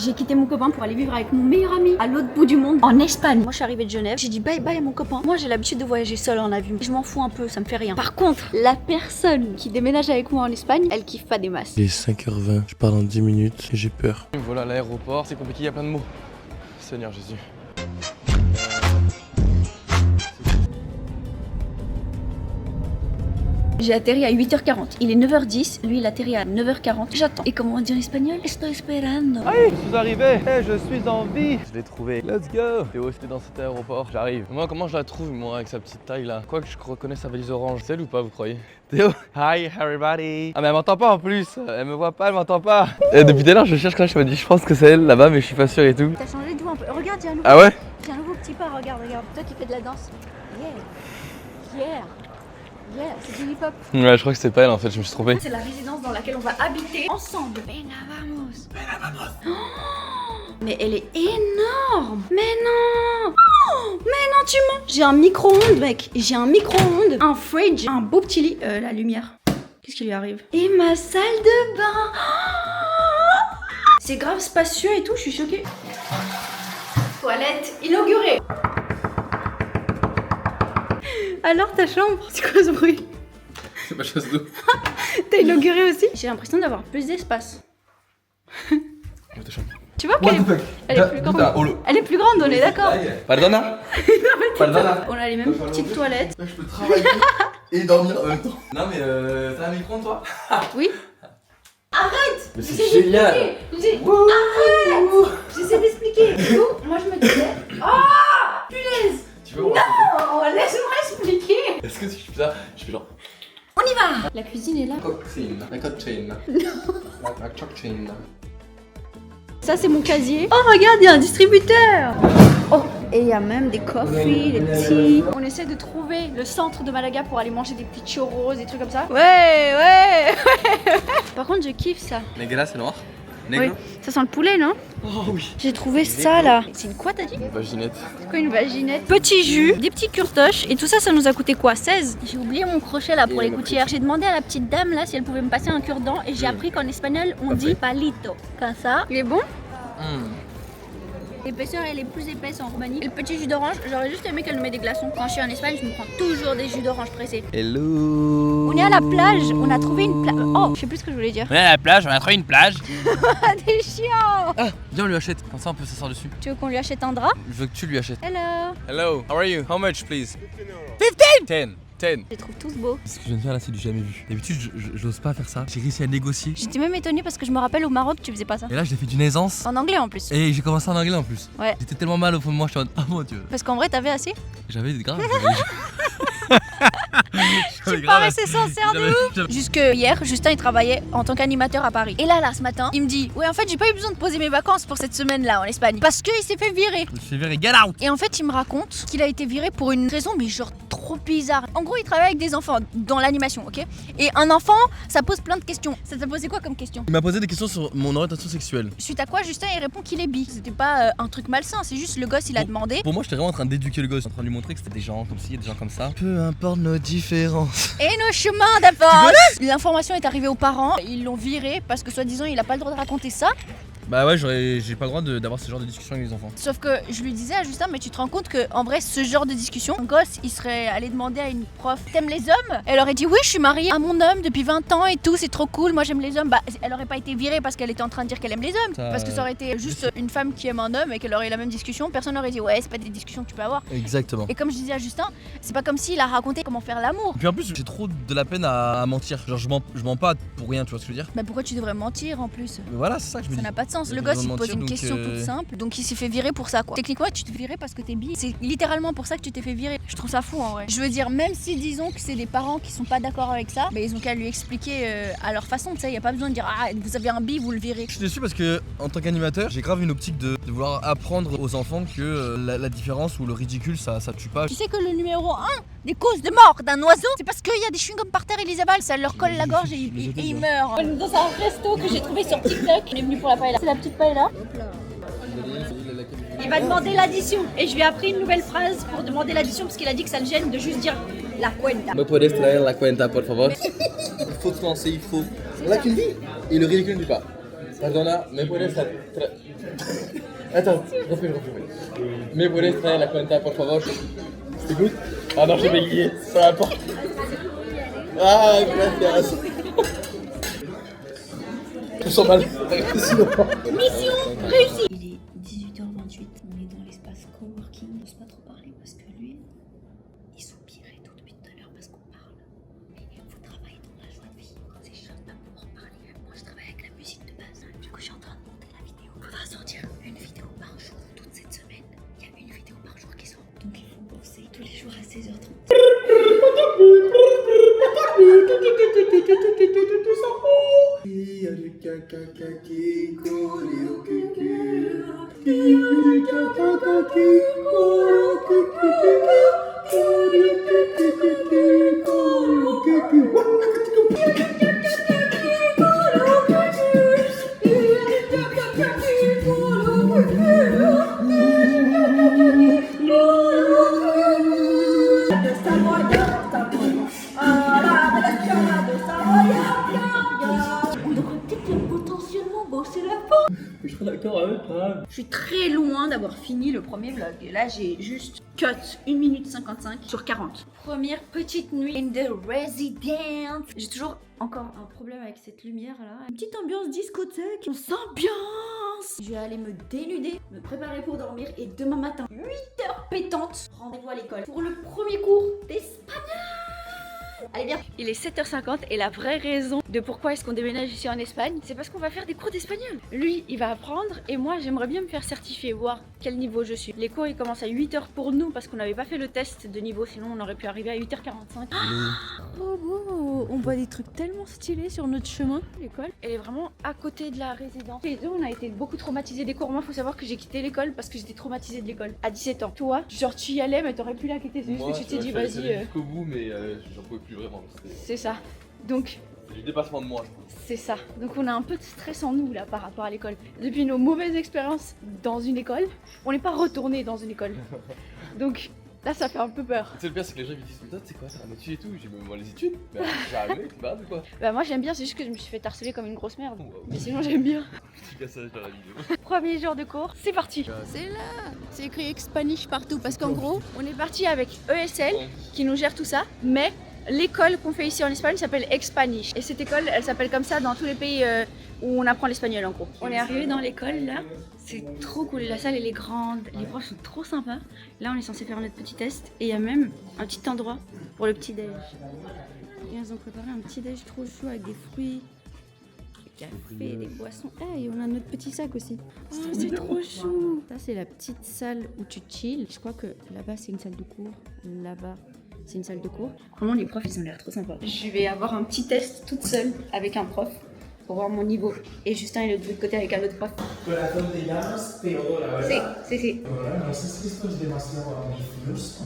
J'ai quitté mon copain pour aller vivre avec mon meilleur ami à l'autre bout du monde, en Espagne. Moi je suis arrivée de Genève, j'ai dit bye bye à mon copain. Moi j'ai l'habitude de voyager seule en avion. Je m'en fous un peu, ça me fait rien. Par contre, la personne qui déménage avec moi en Espagne, elle kiffe pas des masses. Il est 5h20, je pars dans 10 minutes et j'ai peur. Voilà l'aéroport, c'est compliqué, il y a plein de mots. Seigneur Jésus. J'ai atterri à 8h40, il est 9h10, lui il atterrit à 9h40. J'attends. Et comment on dit en espagnol? Estoy esperando. Oui, je suis arrivé, je suis en vie. Je l'ai trouvé, let's go. Théo, c'était dans cet aéroport, j'arrive. Moi, comment je la trouve, moi, avec sa petite taille là? Quoi que je reconnais sa valise orange, c'est elle ou pas, vous croyez? Théo, hi everybody. Ah mais elle m'entend pas en plus, elle me voit pas, elle m'entend pas. Et depuis tout à l'heure je cherche Clash, je me dis je pense que c'est elle là-bas mais je suis pas sûr et tout. T'as changé de voix un peu. Regarde, il y a un nouveau. Ah ouais? Il y a un nouveau petit pas, regarde. Toi qui fais de la danse. Yeah, c'est du hip-hop. Ouais, je crois que c'était pas elle en fait, je me suis trompé. C'est la résidence dans laquelle on va habiter ensemble. Venga, vamos. Oh, mais elle est énorme. Mais non. Oh, mais non, tu mens. J'ai un micro-ondes, mec. J'ai un micro-ondes, un fridge, un beau petit lit. La lumière. Qu'est-ce qui lui arrive? Et ma salle de bain. Oh, c'est grave spacieux et tout, je suis choquée. Toilette inaugurée. Alors ta chambre, c'est quoi ce bruit? C'est ma chasse d'eau. T'as inauguré aussi? J'ai l'impression d'avoir plus d'espace. Tu vois qu'elle est plus grande. Elle est plus grande, on est d'accord. Pardonna? Pardonna? On a les mêmes petites toilettes. Je peux travailler et dormir en même temps. Non mais t'as un micro toi? Oui. Arrête! Mais c'est génial! Arrête! J'essaie d'expliquer. Du coup, moi je me disais. Ah! Punaise! Tu veux Non! Laisse-moi expliquer! Est-ce que si je fais ça, je fais genre On y va! La cuisine est là. cocktail, la cocktail. La cocktail. Ça c'est mon casier. Oh regarde, il y a un distributeur. Oh, et il y a même des coffees, des petits. On essaie de trouver le centre de Malaga pour aller manger des petits churros, des trucs comme ça. Ouais. Par contre, je kiffe ça. Negra, c'est noir? Oui. Negro? Ça sent le poulet, non? Oh oui. J'ai trouvé ça là. C'est une quoi t'as dit? Vaginette. C'est quoi une vaginette? Petit jus, des petits curtoches et tout ça, ça nous a coûté quoi? 16? J'ai oublié mon crochet là pour les gouttières. J'ai demandé à la petite dame là si elle pouvait me passer un cure-dent et j'ai appris qu'en espagnol on dit palito. Comme ça. Il est bon? L'épaisseur elle est plus épaisse en Roumanie. Et le petit jus d'orange, j'aurais juste aimé qu'elle nous mette des glaçons. Quand je suis en Espagne, je me prends toujours des jus d'orange pressés. Hello. On est à la plage, on a trouvé une plage. Oh, je sais plus ce que je voulais dire. On est à la plage, on a trouvé une plage. Des chiens! Ah, viens on lui achète, comme ça on peut s'asseoir dessus. Tu veux qu'on lui achète un drap? Je veux que tu lui achètes. Hello! Hello, how are you? How much please? 15 10. Je les trouve tous beaux. Ce que je viens de faire là, c'est du jamais vu. D'habitude, je n'ose pas faire ça. J'ai réussi à négocier. J'étais même étonnée parce que je me rappelle au Maroc, tu faisais pas ça. Et là, j'ai fait d'une aisance. En anglais en plus. Et j'ai commencé en anglais en plus. Ouais. J'étais tellement mal au fond de moi, je suis en mode, ah mon dieu. Parce qu'en vrai, t'avais assez. J'avais des graves. Tu paraissais sincère de ouf. Jusque hier, Justin il travaillait en tant qu'animateur à Paris. Et là, ce matin, il me dit ouais, en fait, j'ai pas eu besoin de poser mes vacances pour cette semaine-là en Espagne parce qu'il s'est fait virer. Je me suis viré, get out. Et en fait, il me raconte qu'il a été viré pour une raison, mais genre trop bizarre. En gros, il travaille avec des enfants dans l'animation, ok? Et un enfant, ça pose plein de questions. Ça t'a posé quoi comme question? Il m'a posé des questions sur mon orientation sexuelle. Suite à quoi, Justin il répond qu'il est bi. C'était pas un truc malsain, c'est juste le gosse il a demandé. Pour moi, j'étais vraiment en train d'éduquer le gosse, en train de lui montrer que c'était des gens comme ci, des gens comme ça. Peu importe nos différences. Et nos chemins d'avance. L'information est arrivée aux parents, ils l'ont viré parce que soi-disant il a pas le droit de raconter ça. Bah ouais, j'ai pas le droit d'avoir ce genre de discussion avec les enfants. Sauf que je lui disais à Justin, mais tu te rends compte que en vrai ce genre de discussion, un gosse il serait allé demander à une prof t'aimes les hommes? Elle aurait dit oui, je suis mariée à mon homme depuis 20 ans et tout, c'est trop cool, moi j'aime les hommes. Bah elle aurait pas été virée parce qu'elle était en train de dire qu'elle aime les hommes. Parce que ça aurait été juste une femme qui aime un homme et qu'elle aurait eu la même discussion, personne n'aurait dit ouais, c'est pas des discussions que tu peux avoir. Exactement. Et comme je disais à Justin, c'est pas comme s'il a raconté comment faire l'amour. Et puis en plus, j'ai trop de la peine à mentir. Genre, je mens pas pour rien, tu vois ce que je veux dire? Bah pourquoi tu devrais mentir en plus? Mais voilà, c'est ça que je me Ça dis. n'a pas de sens. Il y Le a gosse besoin il de pose mentir, une question toute simple, donc il s'est fait virer pour ça quoi. Techniquement, tu te virais parce que t'es bi. C'est littéralement pour ça que tu t'es fait virer. Je trouve ça fou en vrai. Je veux dire, même si disons que c'est des parents qui sont pas d'accord avec ça, mais ils ont qu'à lui expliquer à leur façon. Tu sais, y a pas besoin de dire ah vous avez un bi, vous le virez. Je suis déçu parce que en tant qu'animateur, j'ai grave une optique de vouloir apprendre aux enfants que la différence ou le ridicule, ça tue pas. Tu sais que le numéro 1 des causes de mort d'un oiseau, c'est parce qu'il y a des chewing-gums par terre, ils les avalent, ça leur colle la gorge et ils meurent. On est dans un resto que j'ai trouvé sur TikTok. On est venu pour la paella. C'est la petite paella. Il va demander l'addition. Et je lui ai appris une nouvelle phrase pour demander l'addition parce qu'il a dit que ça le gêne de juste dire la cuenta. ¿Me puedes traer la cuenta, por favor? Il faut te lancer, il faut. Là, tu le dis. Et le ridicule ne dit pas. Perdona, ¿me puedes Attends, refais. ¿Me puedes traer la cuenta, por favor? C'est good? Ah non, j'ai bégayé, ça va pas. Ah, gracias. Je me sens mal. Mission réussie. Il est 18h28, on est dans l'espace coworking. On ne peut pas trop parler parce que lui, il soupirait tout depuis tout à l'heure parce qu'on parle. Mais vous travaillez dans la joie de vivre, c'est chiant de pas pouvoir parler. Moi je travaille avec la musique de base. Du coup je suis en train de monter la vidéo. On va sortir une vidéo par jour toute cette semaine. Il y a une vidéo par jour qui sort. Donc il faut bosser tous les jours à 16h30. Il y a du caca qui coule au Je suis très loin d'avoir fini le premier vlog. Et là, j'ai juste cut 1 minute 55 sur 40. Première petite nuit in the residence. J'ai toujours encore un problème avec cette lumière là. Une petite ambiance discothèque. On s'ambiance. Je vais aller me dénuder, me préparer pour dormir. Et demain matin, 8h pétante, rendez-vous à l'école pour le premier cours d'espagnol. Allez bien. Il est 7h50 et la vraie raison de pourquoi est-ce qu'on déménage ici en Espagne, c'est parce qu'on va faire des cours d'espagnol. Lui, il va apprendre et moi, j'aimerais bien me faire certifier, voir quel niveau je suis. Les cours, ils commencent à 8h pour nous parce qu'on n'avait pas fait le test de niveau, sinon on aurait pu arriver à 8h45. Oh beau. On voit des trucs tellement stylés sur notre chemin. L'école, elle est vraiment à côté de la résidence. Les deux, on a été beaucoup traumatisés des cours. Moi, faut savoir que j'ai quitté l'école parce que j'étais traumatisée de l'école à 17 ans. Toi, genre tu y allais mais t'aurais pu la quitter. C'est juste que tu t'es dit vas-y. Jusqu'au bout, mais j'en pouvais plus vraiment. C'est ça. Donc c'est du dépassement de moi, je pense. c'est ça. Donc on a un peu de stress en nous là par rapport à l'école. Depuis nos mauvaises expériences dans une école, on n'est pas retourné dans une école. Donc là ça fait un peu peur. C'est le pire, c'est que les gens me disent toi c'est quoi, c'est un étude et tout. J'ai dit moi les études. Bah j'ai arrivé, tu vas ou quoi? Bah moi j'aime bien, c'est juste que je me suis fait harceler comme une grosse merde. Mais sinon j'aime bien. Petit cassage dans la vidéo. Premier jour de cours, c'est parti. C'est là. C'est écrit Expanish partout parce qu'en gros, on est parti avec ESL qui nous gère tout ça, mais l'école qu'on fait ici en Espagne s'appelle Expanish. Et cette école, elle s'appelle comme ça dans tous les pays où on apprend l'espagnol en gros. On est arrivé dans l'école là, c'est trop cool. La salle elle est grande, les profs sont trop sympas. Là on est censé faire notre petit test et il y a même un petit endroit pour le petit déj. Et ils ont préparé un petit déj trop chaud avec des fruits, du café, des boissons. Ah et on a notre petit sac aussi. Oh c'est trop chou. Ça c'est la petite salle où tu chill. Je crois que là-bas c'est une salle de cours, là-bas c'est une salle de cours. Vraiment les profs ils ont l'air trop sympas. Je vais avoir un petit test toute seule avec un prof pour voir mon niveau. Et Justin il est de l'autre côté avec un autre prof. Corazón te llamas Teodora, ¿verdad? Sí. ¿No es que esto es demasiado ambicioso?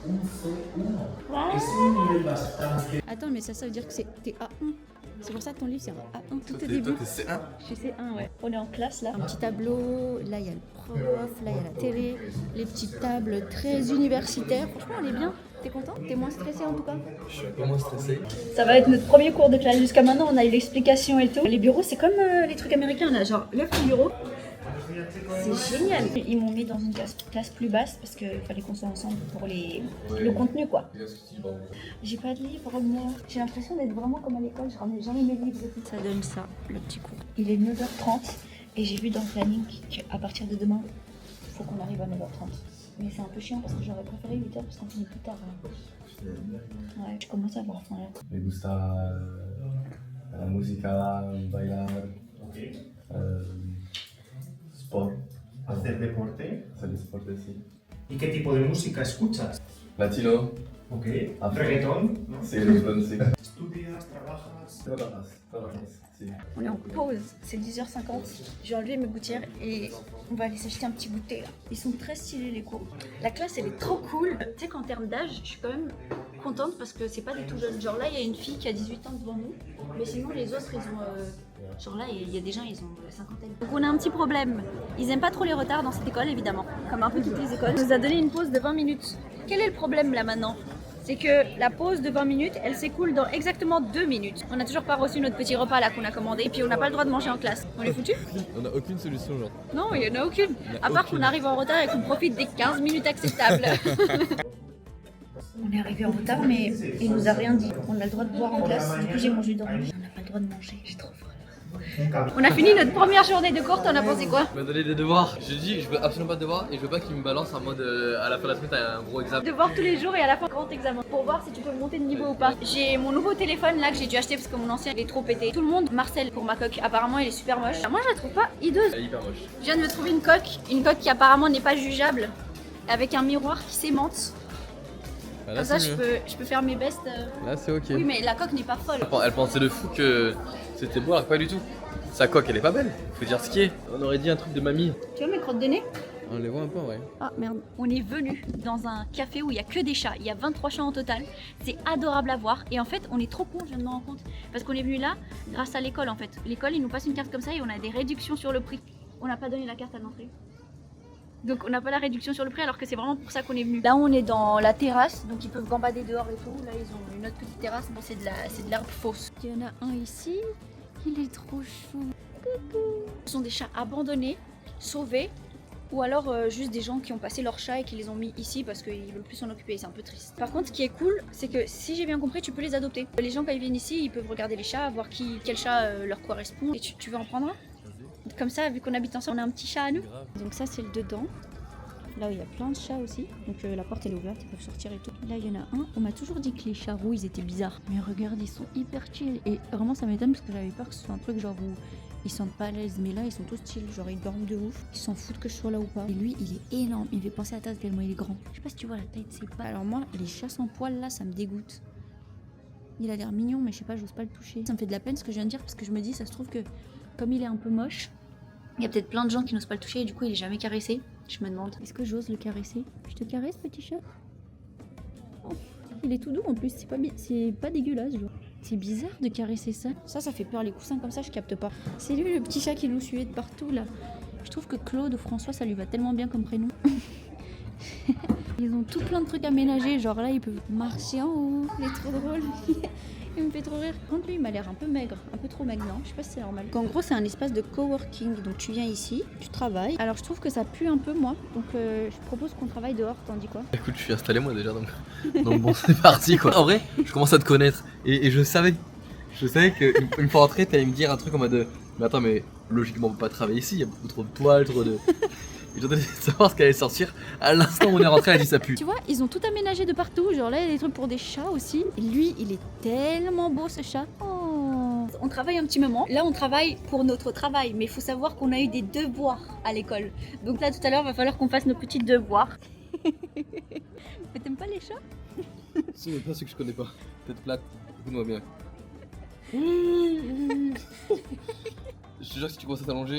Un C1. Es un nivel bastante... Attends mais ça veut dire que t'es A1. C'est pour ça que ton livre c'est un A1 tout au Toi, début. t'es C1. Je suis C1 ouais. On est en classe là. Un petit tableau, là il y a le prof, là il y a la télé, les petites tables très universitaires. Franchement on est bien. T'es content? T'es moins stressé en tout cas? Je suis un peu moins stressé. Ça va être notre premier cours de classe. Jusqu'à maintenant, on a eu l'explication et tout. Les bureaux, c'est comme les trucs américains là. Genre, lève ton bureau. C'est génial. Ils m'ont mis dans une classe plus basse parce qu'il fallait qu'on soit ensemble pour le contenu quoi. J'ai pas de livre moi. J'ai l'impression d'être vraiment comme à l'école. Je ramène jamais mes livres et tout. Ça donne ça, le petit cours. Il est 9h30 et j'ai vu dans le planning qu'à partir de demain, il faut qu'on arrive à 9h30. Mais c'est un peu chiant parce que j'aurais préféré 8h parce qu'on finit plus tard. Hein. Ouais, je commence à avoir faim là. Me gusta la música, bailar, sport. Hacer deporte. Hacer deporte, sí. ¿Y qué tipo de música escuchas? Latino. Ok. Afro. Reggaetón. ¿No? Sí, reggaetón, sí. ¿Estudias, trabajas? Trabajas, sí. On est en pause, c'est 10h50. J'ai enlevé mes gouttières et on va aller s'acheter un petit goûter là. Ils sont très stylés les cours. La classe elle est trop cool. Tu sais qu'en termes d'âge, je suis quand même contente parce que c'est pas des tout jeunes. Genre là il y a une fille qui a 18 ans devant nous, mais sinon les autres ils ont... genre là il y a des gens ils ont la cinquantaine. Donc on a un petit problème. Ils aiment pas trop les retards dans cette école évidemment, comme un peu toutes les écoles. On nous a donné une pause de 20 minutes. Quel est le problème là maintenant? c'est que la pause de 20 minutes, elle s'écoule dans exactement 2 minutes. On n'a toujours pas reçu notre petit repas là qu'on a commandé, et puis on n'a pas le droit de manger en classe. On est foutu? On a aucune solution, genre. Non, il n'y en a aucune. À part qu'on arrive en retard et qu'on profite des 15 minutes acceptables. On est arrivé en retard, mais il nous a rien dit. On a le droit de boire en classe, du coup j'ai mangé dans le lit. On n'a pas le droit de manger, j'ai trop faim. On a fini notre première journée de cours, t'en as pensé quoi? Il m'a donné des devoirs. J'ai dit, je veux absolument pas de devoirs et je veux pas qu'il me balance en mode à la fin de la semaine, t'as un gros examen. Devoir tous les jours et à la fin grand examen pour voir si tu peux monter de niveau ou pas. J'ai mon nouveau téléphone là que j'ai dû acheter parce que mon ancien il est trop pété. Tout le monde Marcel pour ma coque. Apparemment il est super moche. Moi je la trouve pas hideuse. Elle est hyper moche. Je viens de me trouver une coque qui apparemment n'est pas jugeable, avec un miroir qui s'aimante. Ah, Comme ça je peux faire mes bestes. Là c'est ok. Oui mais la coque n'est pas folle. Elle pensait de fou que c'était beau alors que pas du tout. Sa coque elle est pas belle, faut dire ce qui est. On aurait dit un truc de mamie. Tu vois mes crottes de nez? On les voit un peu ouais. Ah merde. On est venu dans un café où il y a que des chats. Il y a 23 chats en total. C'est adorable à voir. Et en fait, on est trop cons, je viens de me rendre compte. Parce qu'on est venu là grâce à l'école en fait. L'école, ils nous passent une carte comme ça et on a des réductions sur le prix. On n'a pas donné la carte à l'entrée. Donc on n'a pas la réduction sur le prix alors que c'est vraiment pour ça qu'on est venu. Là on est dans la terrasse, donc ils peuvent gambader dehors et tout. Là ils ont une autre petite terrasse, bon c'est de l'herbe fausse. Il y en a un ici, il est trop chou. Coucou. Ce sont des chats abandonnés, sauvés, ou alors juste des gens qui ont passé leurs chats et qui les ont mis ici parce qu'ils veulent plus s'en occuper, c'est un peu triste. Par contre ce qui est cool, c'est que si j'ai bien compris, tu peux les adopter. Les gens quand ils viennent ici, ils peuvent regarder les chats, voir quel chat leur correspond. Et tu veux en prendre un? Comme ça, vu qu'on habite ensemble, on a un petit chat à nous. Donc ça, c'est le dedans. Là où il y a plein de chats aussi. Donc la porte elle est ouverte, ils peuvent sortir et tout. Là, il y en a un. On m'a toujours dit que les chats roux, ils étaient bizarres. Mais regarde, ils sont hyper chill. Et vraiment, ça m'étonne parce que j'avais peur que ce soit un truc genre où ils sentent pas à l'aise. Mais là, ils sont tous chill. Genre, ils dorment de ouf. Ils s'en foutent que je sois là ou pas. Et lui, il est énorme. Il me fait penser à Taz tellement il est grand. Je sais pas si tu vois la taille de ses pattes. Alors moi, les chats sans poils là, ça me dégoûte. Il a l'air mignon, mais je sais pas, j'ose pas le toucher. Ça me fait de la peine ce que je viens de dire parce que je me dis, ça se trouve que comme il est un peu moche, il y a peut-être plein de gens qui n'osent pas le toucher et du coup il est jamais caressé. Je me demande, est-ce que j'ose le caresser? Je te caresse petit chat? Oh, il est tout doux en plus, c'est pas dégueulasse genre. C'est bizarre de caresser ça. Ça fait peur, les coussins comme ça je capte pas. C'est lui le petit chat qui nous suivait de partout là. Je trouve que Claude ou François ça lui va tellement bien comme prénom. Ils ont tout plein de trucs aménagés, genre là ils peuvent marcher en haut. Il est trop drôle. Il me fait trop rire. Quand lui il m'a l'air un peu maigre, un peu trop maigre, non? Je sais pas si c'est normal. En gros c'est un espace de coworking, donc tu viens ici, tu travailles. Alors je trouve que ça pue un peu moi, donc je propose qu'on travaille dehors, t'en dis quoi? Écoute, je suis installé moi déjà donc bon c'est parti quoi. En vrai, je commence à te connaître et je savais qu'une fois rentré t'allais me dire un truc en mode mais attends mais logiquement on peut pas travailler ici, il y a beaucoup trop de poils, trop de... Et j'entendais savoir ce qu'elle allait sortir. À l'instant où on est rentré, elle a dit ça pue. Tu vois, ils ont tout aménagé de partout. Genre là, il y a des trucs pour des chats aussi. Et lui, il est tellement beau ce chat. Oh. On travaille un petit moment. Là, on travaille pour notre travail. Mais il faut savoir qu'on a eu des devoirs à l'école. Donc là, tout à l'heure, il va falloir qu'on fasse nos petits devoirs. Mais t'aimes pas les chats? Si, mais pas ceux que je connais pas. Tête plate, écoute-moi bien. Je te jure que si tu commences à t'allonger,